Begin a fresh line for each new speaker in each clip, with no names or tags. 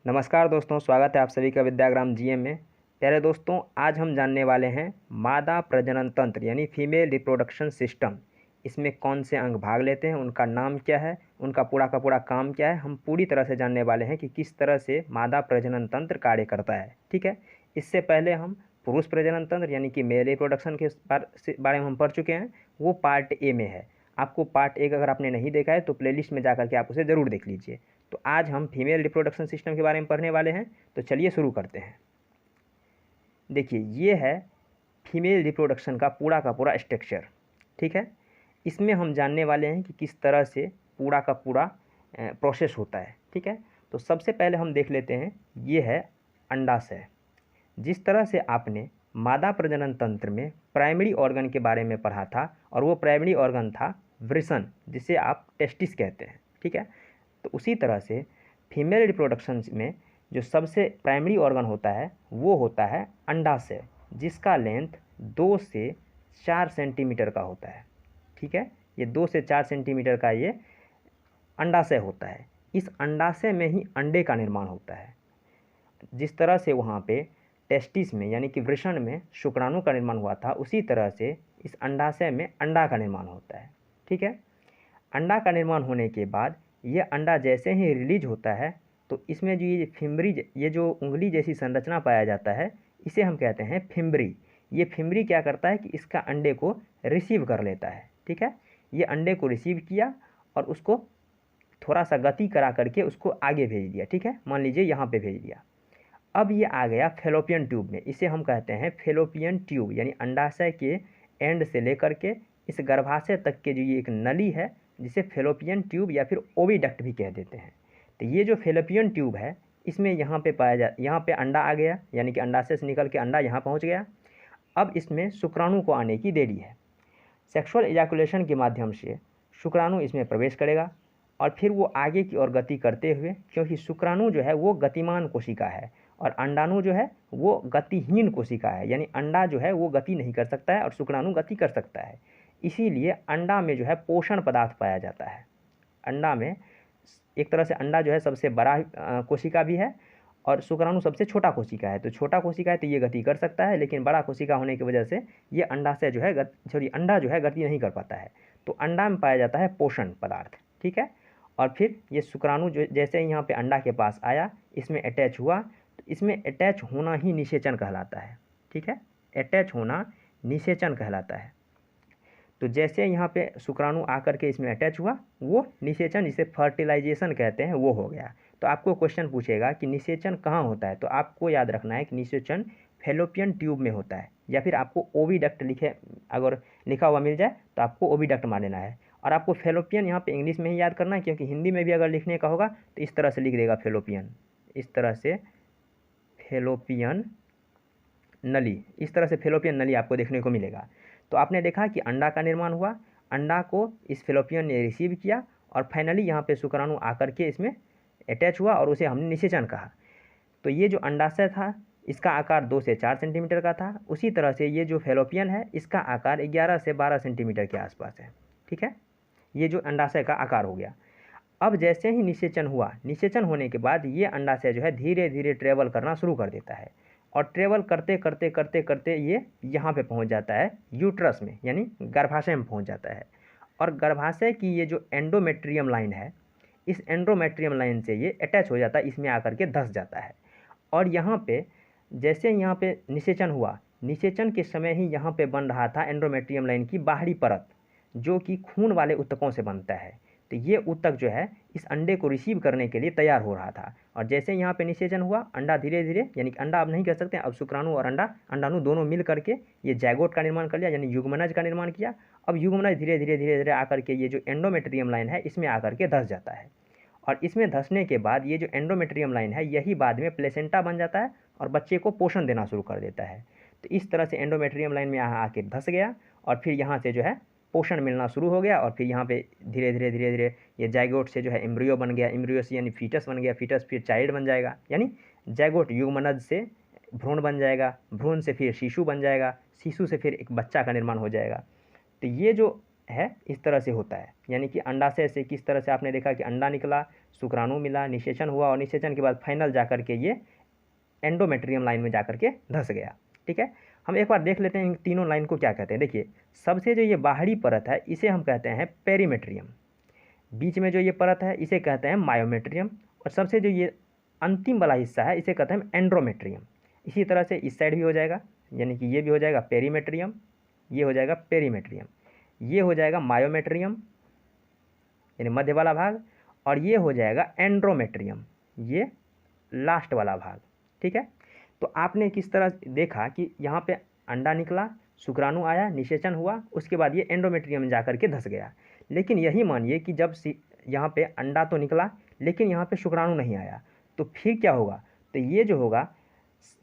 नमस्कार दोस्तों, स्वागत है आप सभी का विद्याग्राम जीएम में। प्यारे दोस्तों, आज हम जानने वाले हैं मादा प्रजनन तंत्र यानी फीमेल रिप्रोडक्शन सिस्टम। इसमें कौन से अंग भाग लेते हैं, उनका नाम क्या है, उनका पूरा का पूरा काम क्या है। हम पूरी तरह से जानने वाले हैं कि किस तरह से मादा प्रजनन तंत्र कार्य करता है। ठीक है, इससे पहले हम पुरुष प्रजनन तंत्र यानी कि मेल रिप्रोडक्शन के बारे में हम पढ़ चुके हैं। वो पार्ट ए में है। आपको पार्ट ए अगर आपने नहीं देखा है तो प्लेलिस्ट में जाकर के आप उसे ज़रूर देख लीजिए। तो आज हम फीमेल रिप्रोडक्शन सिस्टम के बारे में पढ़ने वाले हैं। तो चलिए शुरू करते हैं। देखिए, ये है फीमेल रिप्रोडक्शन का पूरा स्ट्रक्चर। ठीक है, इसमें हम जानने वाले हैं कि किस तरह से पूरा का पूरा प्रोसेस होता है। ठीक है, तो सबसे पहले हम देख लेते हैं, ये है अंडाशय। जिस तरह से आपने मादा प्रजनन तंत्र में प्राइमरी ऑर्गन के बारे में पढ़ा था, और वो प्राइमरी ऑर्गन था वृषण, जिसे आप टेस्टिस कहते हैं। ठीक है, तो उसी तरह से फीमेल रिप्रोडक्शन में जो सबसे प्राइमरी ऑर्गन होता है वो होता है अंडाशय, जिसका लेंथ 2 से 4 सेंटीमीटर का होता है। ठीक है, ये 2 से 4 सेंटीमीटर का ये अंडाशय होता है। इस अंडाशय में ही अंडे का निर्माण होता है। जिस तरह से वहाँ पे टेस्टिस में यानी कि वृषण में शुक्राणु का निर्माण हुआ था, उसी तरह से इस अंडाशय में अंडा का निर्माण होता है। ठीक है, अंडा का निर्माण होने के बाद ये अंडा जैसे ही रिलीज होता है तो इसमें जो ये फिम्बरी, ये जो उंगली जैसी संरचना पाया जाता है, इसे हम कहते हैं फिम्बरी। ये फिम्बरी क्या करता है कि इसका अंडे को रिसीव कर लेता है। ठीक है, ये अंडे को रिसीव किया और उसको थोड़ा सा गति करा करके उसको आगे भेज दिया। ठीक है, मान लीजिए यहाँ पे भेज दिया। अब ये आ गया फेलोपियन ट्यूब में। इसे हम कहते हैं फेलोपियन ट्यूब, यानी अंडाशय के एंड से लेकर के इस गर्भाशय तक के जो ये एक नली है, जिसे फेलोपियन ट्यूब या फिर ओविडक्ट भी कह देते हैं। तो ये जो फेलोपियन ट्यूब है, इसमें यहाँ पे अंडा आ गया, यानी कि अंडाशय से निकल के अंडा यहाँ पहुँच गया। अब इसमें शुक्राणु को आने की देरी है। सेक्सुअल इजैकुलेशन के माध्यम से शुक्राणु इसमें प्रवेश करेगा और फिर वो आगे की ओर गति करते हुए, क्योंकि शुक्राणु जो है वो गतिमान कोशिका है और अंडाणु जो है वो गतिहीन कोशिका है, यानी अंडा जो है वो गति नहीं कर सकता है और शुक्राणु गति कर सकता है। इसीलिए अंडा में जो है पोषण पदार्थ पाया जाता है। अंडा में एक तरह से अंडा जो है सबसे बड़ा कोशिका भी है और शुक्राणु सबसे छोटा कोशिका है। तो छोटा कोशिका है तो ये गति कर सकता है, लेकिन बड़ा कोशिका होने की वजह से ये अंडाशय जो है अंडा जो है गति नहीं कर पाता है। तो अंडा में पाया जाता है पोषण पदार्थ। ठीक है, और फिर ये शुक्राणु जो जैसे ही यहाँ पे अंडा के पास आया, इसमें अटैच हुआ, तो इसमें अटैच होना ही निषेचन कहलाता है। ठीक है, अटैच होना निषेचन कहलाता है। तो जैसे यहाँ पे शुक्राणु आकर के इसमें अटैच हुआ, वो निषेचन, जिसे फर्टिलाइजेशन कहते हैं, वो हो गया। तो आपको क्वेश्चन पूछेगा कि निषेचन कहाँ होता है, तो आपको याद रखना है कि निषेचन फेलोपियन ट्यूब में होता है, या फिर आपको ओविडक्ट अगर लिखा हुआ मिल जाए तो आपको ओविडक्ट मान लेना है। और आपको फेलोपियन यहाँ पे इंग्लिश में ही याद करना है, क्योंकि हिंदी में भी अगर लिखने का होगा तो इस तरह से लिख देगा फेलोपियन, इस तरह से फेलोपियन नली, इस तरह से फेलोपियन नली आपको देखने को मिलेगा। तो आपने देखा कि अंडा का निर्माण हुआ, अंडा को इस फेलोपियन ने रिसीव किया और फाइनली यहाँ पे शुक्राणु आकर के इसमें अटैच हुआ और उसे हमने निषेचन कहा। तो ये जो अंडाशय था इसका आकार 2 से 4 सेंटीमीटर का था। उसी तरह से ये जो फेलोपियन है इसका आकार 11 से 12 सेंटीमीटर के आसपास है। ठीक है, ये जो अंडाशय का आकार हो गया। अब जैसे ही निषेचन हुआ, निषेचन होने के बाद ये अंडाशय जो है धीरे धीरे ट्रेवल करना शुरू कर देता है और ट्रेवल करते करते करते करते ये यहाँ पे पहुँच जाता है यूट्रस में, यानी गर्भाशय में पहुँच जाता है। और गर्भाशय की ये जो एंडोमेट्रियम लाइन है, इस एंडोमेट्रियम लाइन से ये अटैच हो जाता है, इसमें आकर के धंस जाता है। और यहाँ पे जैसे यहाँ पे निषेचन हुआ, निषेचन के समय ही यहाँ पे बन रहा था एंडोमेट्रियम लाइन की बाहरी परत, जो कि खून वाले ऊतकों से बनता है। तो ये ऊतक जो है इस अंडे को रिसीव करने के लिए तैयार हो रहा था। और जैसे यहाँ पे निषेचन हुआ, अंडा धीरे धीरे, यानी कि अंडा अब नहीं कह सकते, अब शुक्राणु और अंडाणु दोनों मिल करके ये जाइगोट का निर्माण कर लिया, यानी युग्मनज का निर्माण किया। अब युग्मनज धीरे धीरे धीरे धीरे आकर के ये जो एंडोमेट्रियम लाइन है इसमें आकर के धंस जाता है। और इसमें धंसने के बाद ये जो एंडोमेट्रियम लाइन है यही बाद में प्लेसेंटा बन जाता है और बच्चे को पोषण देना शुरू कर देता है। तो इस तरह से एंडोमेट्रियम लाइन में यहाँ आके धंस गया और फिर यहाँ से जो है पोषण मिलना शुरू हो गया। और फिर यहाँ पे धीरे धीरे धीरे धीरे ये जाइगोट से जो है एम्ब्रियो बन गया, एम्ब्रियो से यानी फीटस बन गया, फीटस फिर चाइल्ड बन जाएगा, यानी जाइगोट युग्मनज से भ्रूण बन जाएगा, भ्रूण से फिर शिशु बन जाएगा, शिशु से फिर एक बच्चा का निर्माण हो जाएगा। तो ये जो है इस तरह से होता है, यानी कि अंडाशय से किस तरह से आपने देखा कि अंडा निकला, शुक्राणु मिला, निषेचन हुआ, और निषेचन के बाद फाइनल जाकर के ये एंडोमेट्रियम लाइन में जाकर के धंस गया। ठीक है, हम एक बार देख लेते हैं इन तीनों लाइन को क्या कहते हैं। देखिए, सबसे जो ये बाहरी परत है इसे हम कहते हैं पेरीमेट्रियम, बीच में जो ये परत है इसे कहते हैं मायोमेट्रियम, और सबसे जो ये अंतिम वाला हिस्सा है इसे कहते हैं एंड्रोमेट्रियम। इसी तरह से इस साइड भी हो जाएगा, यानी कि ये भी हो जाएगा पेरीमेट्रियम, ये हो जाएगा पेरीमेट्रियम, ये हो जाएगा मायोमेट्रियम यानी मध्य वाला भाग, और ये हो जाएगा एंड्रोमेट्रियम, ये लास्ट वाला भाग। ठीक है, तो आपने किस तरह देखा कि यहाँ पे अंडा निकला, शुक्राणु आया, निषेचन हुआ, उसके बाद ये एंडोमेट्रियम में जाकर के धंस गया। लेकिन यही मानिए कि जब यहाँ पे अंडा तो निकला लेकिन यहाँ पे शुक्राणु नहीं आया, तो फिर क्या होगा, तो ये जो होगा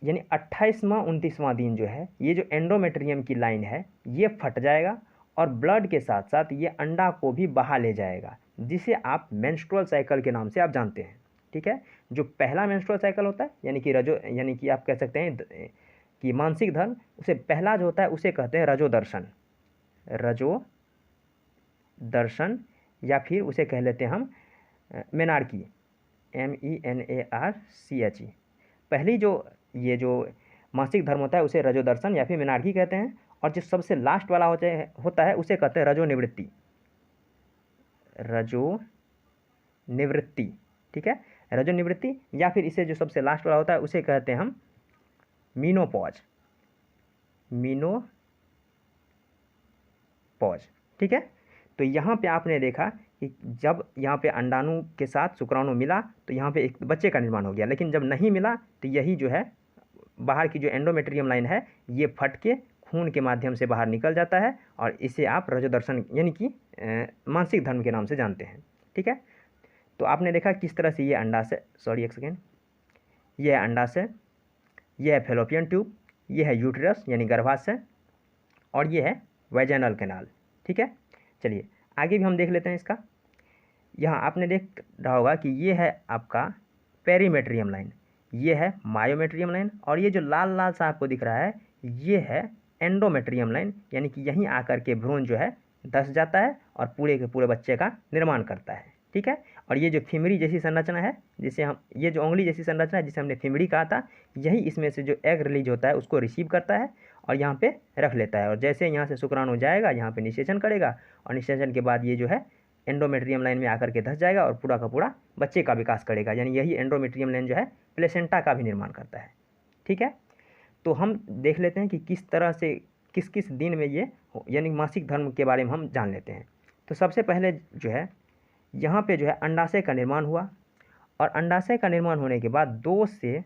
यानी 28वां 29वां दिन जो है ये जो एंडोमेट्रियम की लाइन है ये फट जाएगा, और ब्लड के साथ साथ ये अंडा को भी बहा ले जाएगा, जिसे आप मेंस्ट्रुअल साइकिल के नाम से आप जानते हैं। ठीक है, जो पहला मेंस्ट्रुअल साइकिल होता है यानी कि आप कह सकते हैं कि मानसिक धर्म, उसे पहला जो होता है उसे कहते हैं रजो दर्शन, रजो दर्शन, या फिर उसे कह लेते हैं हम मेनार्की, MENARCHE। पहली जो ये जो मासिक धर्म होता है उसे रजो दर्शन या फिर मेनार्की कहते हैं, और जो सबसे लास्ट वाला होता है उसे कहते हैं रजो निवृत्ति, रजो निवृत्ति। ठीक है, रजो निवृत्ति, या फिर इसे जो सबसे लास्ट वाला होता है उसे कहते हैं हम मीनोपॉज, मीनोपॉज। ठीक है, तो यहाँ पे आपने देखा कि जब यहाँ पे अंडाणु के साथ शुक्राणु मिला तो यहाँ पे एक बच्चे का निर्माण हो गया, लेकिन जब नहीं मिला तो यही जो है बाहर की जो एंडोमेट्रियम लाइन है ये फट के खून के माध्यम से बाहर निकल जाता है, और इसे आप रजोदर्शन यानी कि मानसिक धर्म के नाम से जानते हैं। ठीक है, तो आपने देखा किस तरह से ये अंडा से, सॉरी एक सेकेंड, ये है अंडा से, ये है फेलोपियन ट्यूब, ये है यूट्रस यानी गर्भाशय, और ये है वेजाइनल कैनाल। ठीक है, चलिए आगे भी हम देख लेते हैं इसका। यहाँ आपने देख रहा होगा कि ये है आपका पेरीमेट्रियम लाइन, ये है मायोमेट्रियम लाइन, और ये जो लाल लाल सा आपको दिख रहा है ये है एंडोमेट्रियम लाइन, यानी कि यहीं आकर के भ्रूण जो है धंस जाता है और पूरे के पूरे बच्चे का निर्माण करता है। ठीक है, और ये जो फिमरी जैसी संरचना है, जिसे हम ये जो उंगली जैसी संरचना है जिसे हमने फिमरी कहा था, यही इसमें से जो एग रिलीज होता है उसको रिसीव करता है और यहाँ पे रख लेता है, और जैसे यहाँ से शुक्राणु जाएगा यहाँ पे निषेचन करेगा, और निषेचन के बाद ये जो है एंडोमेट्रियम लाइन में आकर के धंस जाएगा और पूरा का पूरा बच्चे का विकास करेगा, यानी यही एंडोमेट्रियम लाइन जो है प्लेसेंटा का भी निर्माण करता है। ठीक है, तो हम देख लेते हैं कि किस तरह से किस किस दिन में ये यानी मासिक धर्म के बारे में हम जान लेते हैं। तो सबसे पहले जो है यहाँ पे जो है अंडाशय का निर्माण हुआ, और अंडाशय का निर्माण होने के बाद 2 से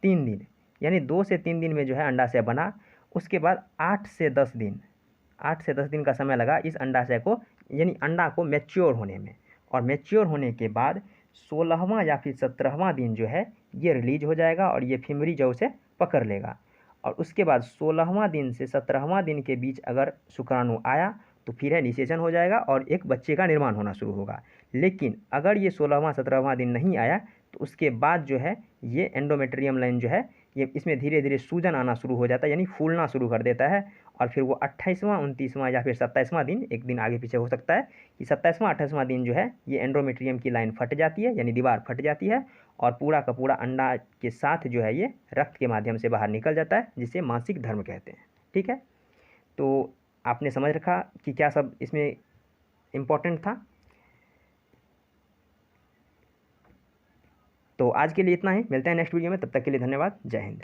3 दिन यानी 2 से 3 दिन में जो है अंडाशय बना। उसके बाद 8 से 10 दिन का समय लगा इस अंडाशय को यानी अंडा को मैच्योर होने में, और मैच्योर होने के बाद 16वां या फिर 17वां दिन जो है ये रिलीज हो जाएगा और ये फिमरी जो उसे पकड़ लेगा, और उसके बाद 16वां दिन से 17वां दिन के बीच अगर शुक्राणु आया तो फिर है निषेचन हो जाएगा और एक बच्चे का निर्माण होना शुरू होगा। लेकिन अगर ये 16वां 17वां दिन नहीं आया तो उसके बाद जो है ये एंडोमेट्रियम लाइन जो है ये इसमें धीरे धीरे सूजन आना शुरू हो जाता है, यानी फूलना शुरू कर देता है, और फिर वो 28वां 29वां या फिर 27वां दिन, एक दिन आगे पीछे हो सकता है कि 27वां 28वां दिन जो है ये एंडोमेट्रियम की लाइन फट जाती है, यानी दीवार फट जाती है, और पूरा का पूरा अंडा के साथ जो है ये रक्त के माध्यम से बाहर निकल जाता है, जिसे मासिक धर्म कहते हैं। ठीक है, तो आपने समझ रखा कि क्या सब इसमें इम्पोर्टेंट था। तो आज के लिए इतना ही, मिलते हैं नेक्स्ट वीडियो में, तब तक के लिए धन्यवाद, जय हिंद।